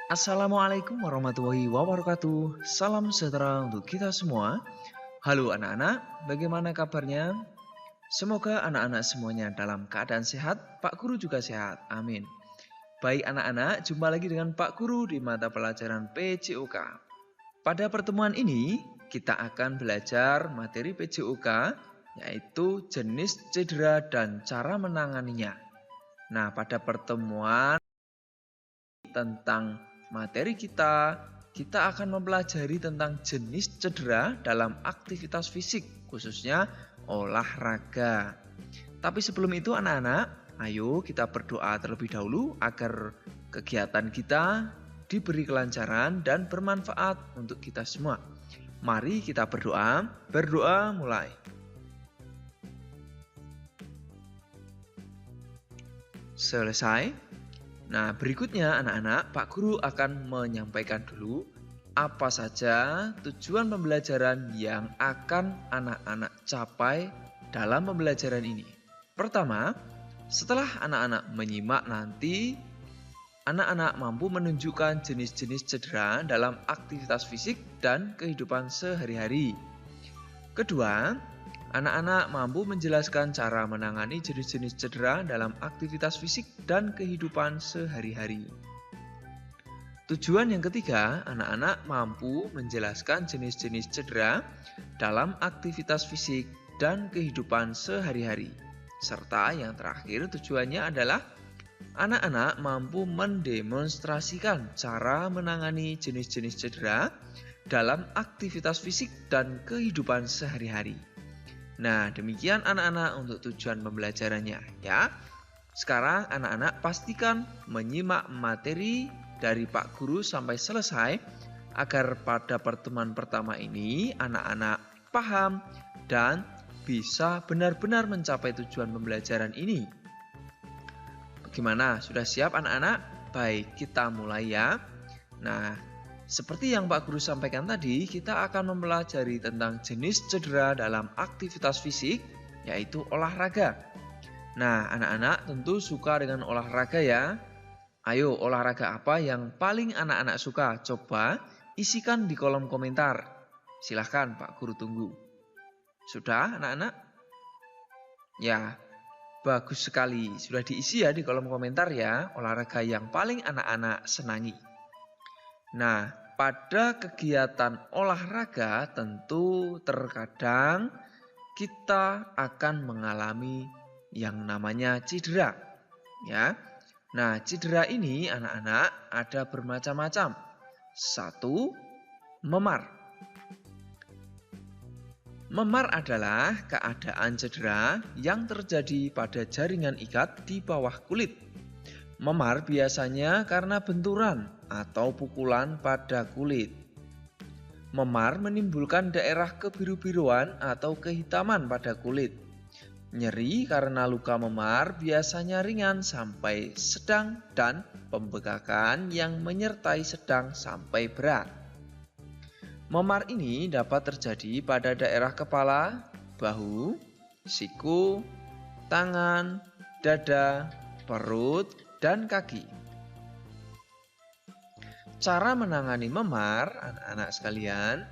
Assalamualaikum warahmatullahi wabarakatuh. Salam sejahtera untuk kita semua. Halo anak-anak, bagaimana kabarnya? Semoga anak-anak semuanya dalam keadaan sehat, Pak Guru juga sehat. Amin. Baik anak-anak, jumpa lagi dengan Pak Guru di mata pelajaran PJOK. Pada pertemuan ini, kita akan belajar materi PJOK, yaitu jenis cedera dan cara menanganinya. Nah, pada pertemuan tentang materi kita akan mempelajari tentang jenis cedera dalam aktivitas fisik, khususnya olahraga. Tapi sebelum itu anak-anak, ayo kita berdoa terlebih dahulu agar kegiatan kita diberi kelancaran dan bermanfaat untuk kita semua. Mari kita berdoa. Berdoa mulai. Selesai. Nah, berikutnya anak-anak, Pak Guru akan menyampaikan dulu apa saja tujuan pembelajaran yang akan anak-anak capai dalam pembelajaran ini. Pertama, setelah anak-anak menyimak nanti, anak-anak mampu menunjukkan jenis-jenis cedera dalam aktivitas fisik dan kehidupan sehari-hari. Kedua, anak-anak mampu menjelaskan cara menangani jenis-jenis cedera dalam aktivitas fisik dan kehidupan sehari-hari. Tujuan yang ketiga, anak-anak mampu menjelaskan jenis-jenis cedera dalam aktivitas fisik dan kehidupan sehari-hari. Serta yang terakhir tujuannya adalah anak-anak mampu mendemonstrasikan cara menangani jenis-jenis cedera dalam aktivitas fisik dan kehidupan sehari-hari. Nah, demikian anak-anak untuk tujuan pembelajarannya ya. Sekarang anak-anak pastikan menyimak materi dari Pak Guru sampai selesai agar pada pertemuan pertama ini anak-anak paham dan bisa benar-benar mencapai tujuan pembelajaran ini. Bagaimana? Sudah siap anak-anak? Baik, kita mulai ya. Nah, seperti yang Pak Guru sampaikan tadi, kita akan mempelajari tentang jenis cedera dalam aktivitas fisik, yaitu olahraga. Nah, anak-anak tentu suka dengan olahraga ya. Ayo, olahraga apa yang paling anak-anak suka? Coba isikan di kolom komentar. Silahkan Pak Guru tunggu. Sudah anak-anak? Ya, bagus sekali. Sudah diisi ya di kolom komentar ya, olahraga yang paling anak-anak senangi. Nah, pada kegiatan olahraga tentu terkadang kita akan mengalami yang namanya cedera. Ya. Nah, cedera ini anak-anak ada bermacam-macam. 1. Memar. Memar adalah keadaan cedera yang terjadi pada jaringan ikat di bawah kulit. Memar biasanya karena benturan atau pukulan pada kulit. Memar menimbulkan daerah kebiru-biruan atau kehitaman pada kulit. Nyeri karena luka memar biasanya ringan sampai sedang dan pembekakan yang menyertai sedang sampai berat. Memar ini dapat terjadi pada daerah kepala, bahu, siku, tangan, dada, perut, dan kaki. Cara menangani memar, anak-anak sekalian.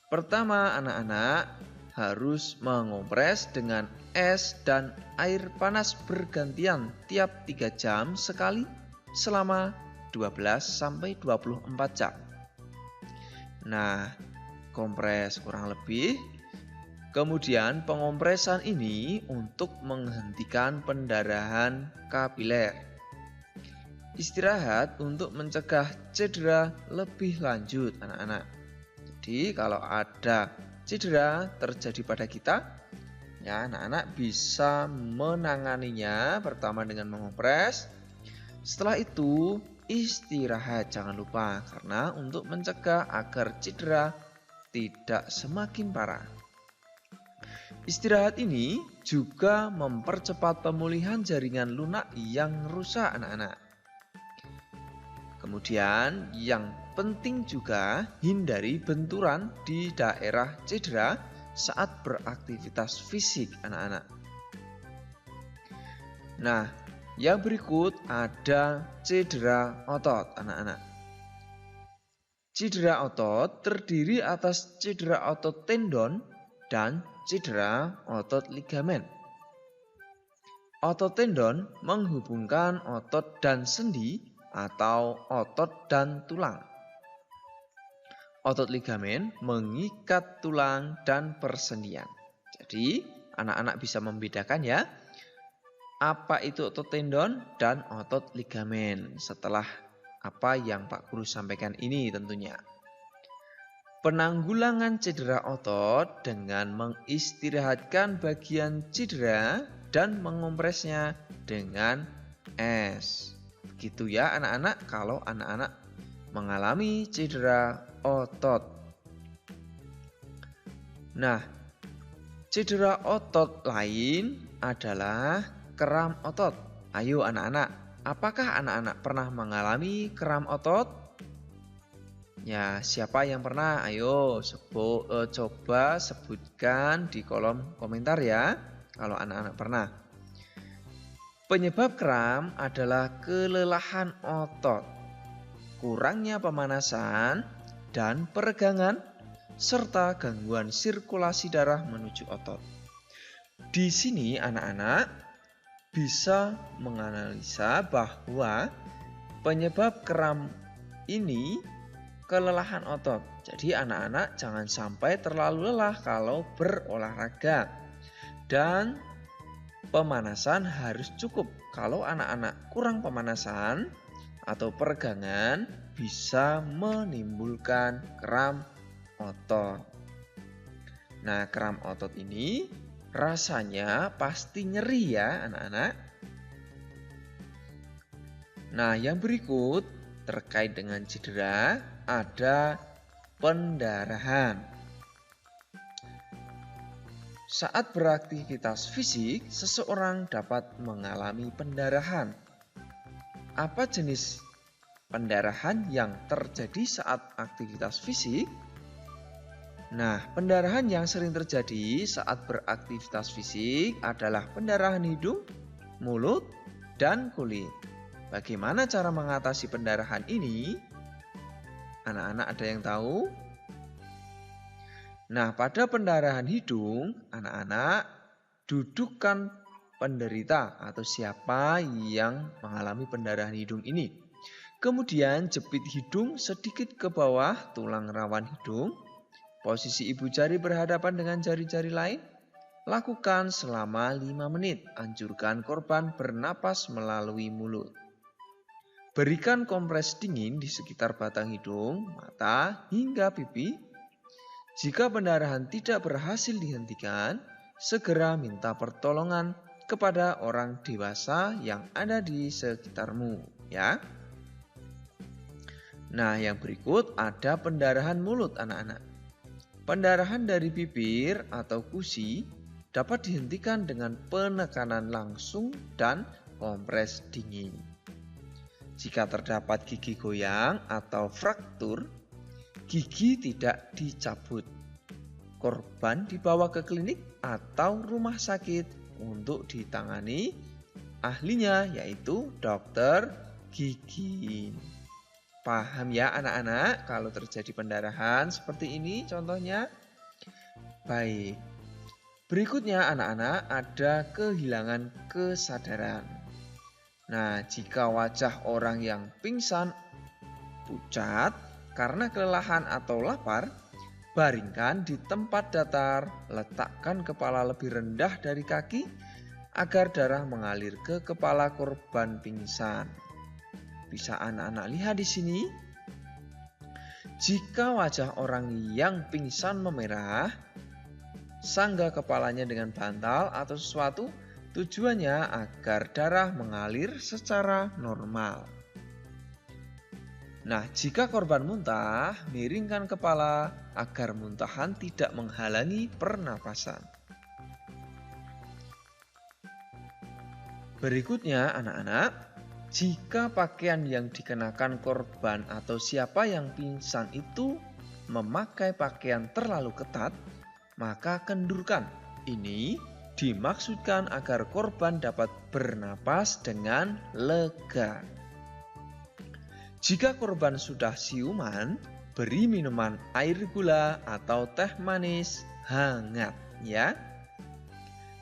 Pertama, anak-anak harus mengompres dengan es dan air panas bergantian tiap 3 jam sekali selama 12-24 jam. Nah, kompres kurang lebih. Kemudian pengompresan ini untuk menghentikan pendarahan kapiler. Istirahat untuk mencegah cedera lebih lanjut anak-anak. Jadi kalau ada cedera terjadi pada kita, ya anak-anak bisa menanganinya pertama dengan mengompres. Setelah itu istirahat jangan lupa karena untuk mencegah agar cedera tidak semakin parah. Istirahat ini juga mempercepat pemulihan jaringan lunak yang rusak anak-anak. Kemudian yang penting juga hindari benturan di daerah cedera saat beraktivitas fisik anak-anak. Nah, yang berikut ada cedera otot anak-anak. Cedera otot terdiri atas cedera otot tendon dan cedera otot ligamen. Otot tendon menghubungkan otot dan sendi atau otot dan tulang. Otot ligamen mengikat tulang dan persendian. Jadi, anak-anak bisa membedakan ya, apa itu otot tendon dan otot ligamen setelah apa yang Pak Guru sampaikan ini tentunya. Penanggulangan cedera otot dengan mengistirahatkan bagian cedera dan mengompresnya dengan es. Begitu ya anak-anak kalau anak-anak mengalami cedera otot. Nah, cedera otot lain adalah kram otot. Ayo anak-anak, apakah anak-anak pernah mengalami kram otot? Ya, siapa yang pernah? Ayo coba sebutkan di kolom komentar ya, kalau anak-anak pernah. Penyebab kram adalah kelelahan otot, kurangnya pemanasan dan peregangan, serta gangguan sirkulasi darah menuju otot. Di sini anak-anak bisa menganalisa bahwa penyebab kram ini kelelahan otot. Jadi anak-anak jangan sampai terlalu lelah kalau berolahraga. Dan pemanasan harus cukup. Kalau anak-anak kurang pemanasan atau peregangan bisa menimbulkan kram otot. Nah, kram otot ini rasanya pasti nyeri ya anak-anak. Nah, yang berikut terkait dengan cedera ada pendarahan. Saat beraktivitas fisik, seseorang dapat mengalami pendarahan. Apa jenis pendarahan yang terjadi saat aktivitas fisik? Nah, pendarahan yang sering terjadi saat beraktivitas fisik adalah pendarahan hidung, mulut, dan kulit. Bagaimana cara mengatasi pendarahan ini? Anak-anak ada yang tahu? Nah, pada pendarahan hidung, anak-anak dudukkan penderita atau siapa yang mengalami pendarahan hidung ini. Kemudian jepit hidung sedikit ke bawah tulang rawan hidung. Posisi ibu jari berhadapan dengan jari-jari lain. Lakukan selama 5 menit. Anjurkan korban bernapas melalui mulut. Berikan kompres dingin di sekitar batang hidung, mata, hingga pipi. Jika pendarahan tidak berhasil dihentikan, segera minta pertolongan kepada orang dewasa yang ada di sekitarmu, ya. Nah, yang berikut ada pendarahan mulut anak-anak. Pendarahan dari bibir atau gusi dapat dihentikan dengan penekanan langsung dan kompres dingin. Jika terdapat gigi goyang atau fraktur, gigi tidak dicabut. Korban dibawa ke klinik atau rumah sakit untuk ditangani ahlinya, yaitu dokter gigi. Paham ya anak-anak kalau terjadi pendarahan seperti ini contohnya? Baik. Berikutnya anak-anak ada kehilangan kesadaran. Nah, jika wajah orang yang pingsan pucat karena kelelahan atau lapar, baringkan di tempat datar, letakkan kepala lebih rendah dari kaki agar darah mengalir ke kepala korban pingsan. Bisa anak-anak lihat di sini. Jika wajah orang yang pingsan memerah, sangga kepalanya dengan bantal atau sesuatu, tujuannya agar darah mengalir secara normal. Nah, jika korban muntah, miringkan kepala agar muntahan tidak menghalangi pernapasan. Berikutnya anak-anak, jika pakaian yang dikenakan korban atau siapa yang pingsan itu memakai pakaian terlalu ketat, maka kendurkan. Ini dimaksudkan agar korban dapat bernapas dengan lega. Jika korban sudah siuman, beri minuman air gula atau teh manis hangat ya.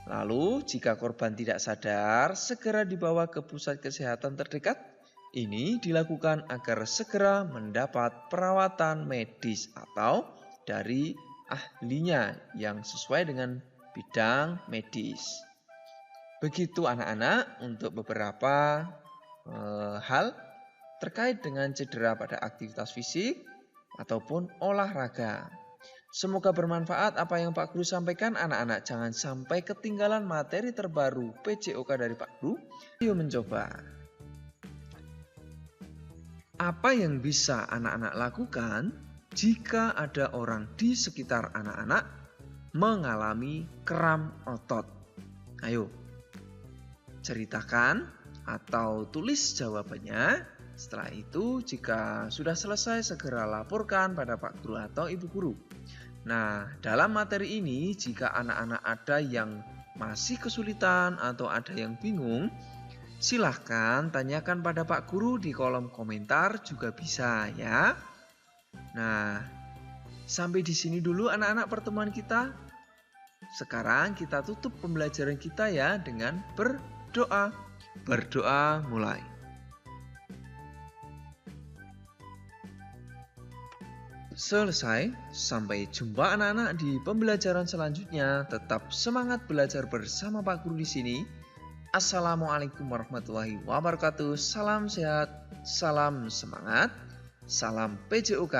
Lalu jika korban tidak sadar, segera dibawa ke pusat kesehatan terdekat. Ini dilakukan agar segera mendapat perawatan medis atau dari ahlinya yang sesuai dengan bidang medis. Begitu anak-anak untuk beberapa hal terkait dengan cedera pada aktivitas fisik ataupun olahraga. Semoga bermanfaat apa yang Pak Guru sampaikan. Anak-anak jangan sampai ketinggalan materi terbaru PJOK dari Pak Guru. Ayo mencoba. Apa yang bisa anak-anak lakukan jika ada orang di sekitar anak-anak mengalami kram otot? Ayo, ceritakan atau tulis jawabannya. Setelah itu, jika sudah selesai, segera laporkan pada Pak Guru atau Ibu Guru. Nah, dalam materi ini, jika anak-anak ada yang masih kesulitan atau ada yang bingung, silahkan tanyakan pada Pak Guru di kolom komentar juga bisa ya. Nah, sampai di sini dulu anak-anak pertemuan kita. Sekarang kita tutup pembelajaran kita ya dengan berdoa. Berdoa mulai. Selesai, sampai jumpa anak-anak di pembelajaran selanjutnya. Tetap semangat belajar bersama Pak Guru di sini. Assalamualaikum warahmatullahi wabarakatuh. Salam sehat, salam semangat, salam PJOK.